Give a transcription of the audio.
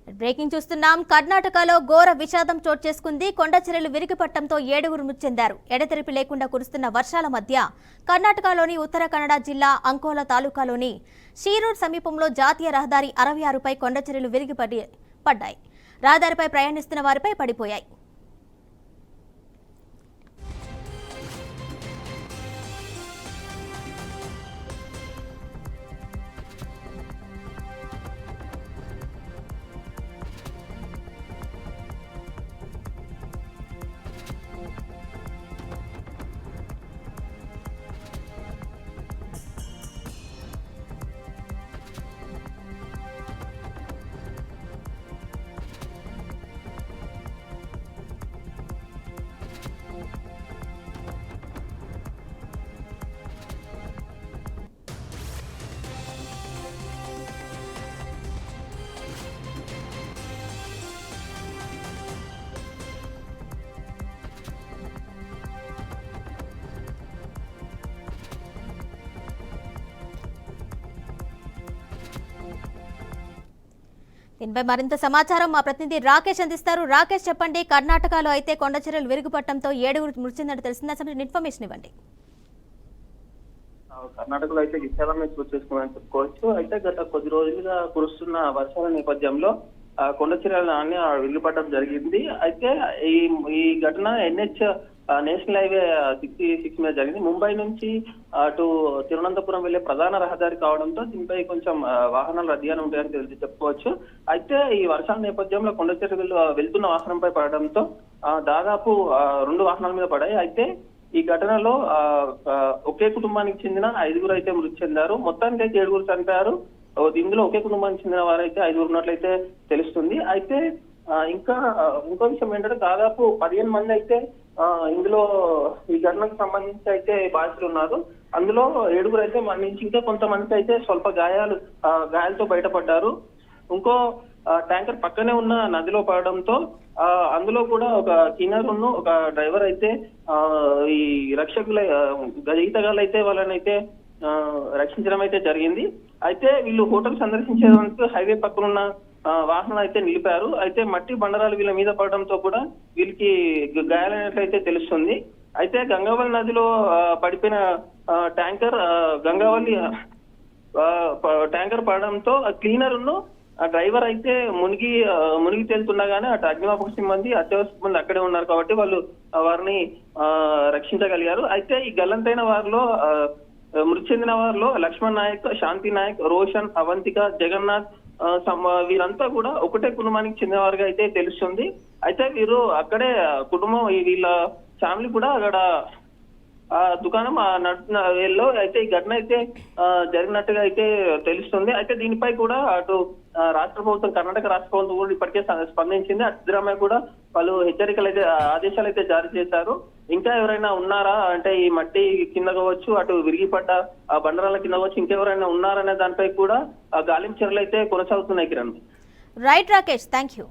Breaking చూస్తున్నాం. కర్ణాటకలో ఘోర విషాదం చోటు చేసుకుంది. కొండచర్యలు విరిగిపట్టడంతో 7 మృతి చెందారు. ఎడతెరిపి లేకుండా కురుస్తున్న వర్షాల మధ్య కర్ణాటకలోని ఉత్తర కన్నడ జిల్లా అంకోలా తాలూకాలోని షీరూర్ సమీపంలో జాతీయ రహదారి 66పై కొండచర్యలు పడ్డాయి. రహదారిపై ప్రయాణిస్తున్న వారిపై పడిపోయాయి. దీనిపై మరింత సమాచారం మా ప్రతినిధి రాకేష్ అందిస్తారు. రాకేష్, చెప్పండి. కర్ణాటకలో అయితే కొండచర్యలు విరిగిపట్టడంతో 7 మృతి చెందినట్టు తెలిసిందా? ఇన్ఫర్మేషన్ ఇవ్వండి. కర్ణాటకలో అయితే విషాదాన్ని చోటు చేసుకున్నారని చెప్పుకోవచ్చు. అయితే గత కొద్ది రోజులుగా కురుస్తున్న వర్షాల నేపథ్యంలో కొండచర్యలు అన్ని విరిగిపడడం జరిగింది. అయితే ఈ ఘటన NH నేషనల్ హైవే 66 మీద జరిగింది. ముంబై నుంచి అటు తిరువనంతపురం వెళ్లే ప్రధాన రహదారి కావడంతో దీనిపై కొంచెం వాహనాలు రద్దీగానే ఉంటాయని చెప్పుకోవచ్చు. అయితే ఈ వర్షాల నేపథ్యంలో కొండచర్యలు వెళ్తున్న వాహనంపై పడడంతో దాదాపు 2 వాహనాల మీద పడాయి. అయితే ఈ ఘటనలో ఒకే కుటుంబానికి చెందిన 5 అయితే మృతి చెందారు. మొత్తానికి అయితే 7 చనిపోయారు. ఇందులో ఒకే కుటుంబానికి చెందిన వారైతే 5 ఉన్నట్లయితే తెలుస్తుంది. అయితే ఇంకో విషయం ఏంటంటే దాదాపు 15 మంది అయితే ఇందులో ఈ ఘటనకు సంబంధించి అయితే బాధితులు ఉన్నారు. అందులో 7 అయితే మరణించి ఇంకా కొంతమందికి అయితే స్వల్ప గాయాలతో బయటపడ్డారు. ఇంకో ట్యాంకర్ పక్కనే ఉన్న నదిలో పడడంతో అందులో కూడా ఒక క్లీనర్ ఒక డ్రైవర్ అయితే ఈ రక్షకుల ఈతగాళ్ళు అయితే వాళ్ళని అయితే రక్షించడం అయితే జరిగింది. అయితే వీళ్ళు హోటల్ సందర్శించేందుకు హైవే పక్కనున్న వాహనాలు అయితే నిలిపారు. అయితే మట్టి బండరాలు వీళ్ళ మీద పడడంతో కూడా వీళ్ళకి గాయాలైనట్లయితే తెలుస్తుంది. అయితే గంగావళి నదిలో పడిపోయిన ట్యాంకర్ ట్యాంకర్ పడడంతో క్లీనర్ డ్రైవర్ అయితే మునిగి తేలుతుండగానే అటు అగ్నిమాపక సిబ్బంది అత్యవసర సిబ్బంది అక్కడే ఉన్నారు కాబట్టి వాళ్ళు వారిని రక్షించగలిగారు. అయితే ఈ గల్లంతైన వారిలో మృతి చెందిన వారిలో లక్ష్మణ్ నాయక్, శాంతి నాయక్, రోషన్, అవంతిక, జగన్నాథ్ వీరంతా కూడా ఒకటే కుటుంబానికి చెందిన వారుగా అయితే తెలుస్తుంది. అయితే వీరు అక్కడే కుటుంబం వీళ్ళ ఫ్యామిలీ కూడా అక్కడ దుకాణం నడుపుతున్న వేళలో అయితే ఈ ఘటన అయితే జరిగినట్టుగా అయితే తెలుస్తుంది. అయితే దీనిపై కూడా అటు రాష్ట్ర ప్రభుత్వం, కర్ణాటక రాష్ట్ర ప్రభుత్వం కూడా ఇప్పటికే స్పందించింది. సిద్ధరామయ్య కూడా పలు హెచ్చరికలు అయితే ఆదేశాలు అయితే జారీ చేశారు. ఇంకా ఎవరైనా ఉన్నారా అంటే ఈ మట్టి కింద కావచ్చు, అటు విరిగిపడ్డ బండరాల కింద కావచ్చు, ఇంకెవరైనా ఉన్నారనే దానిపై కూడా గాలింపు చర్యలు అయితే కొనసాగుతున్నాయి. Kiran. Right Rakesh, thank you.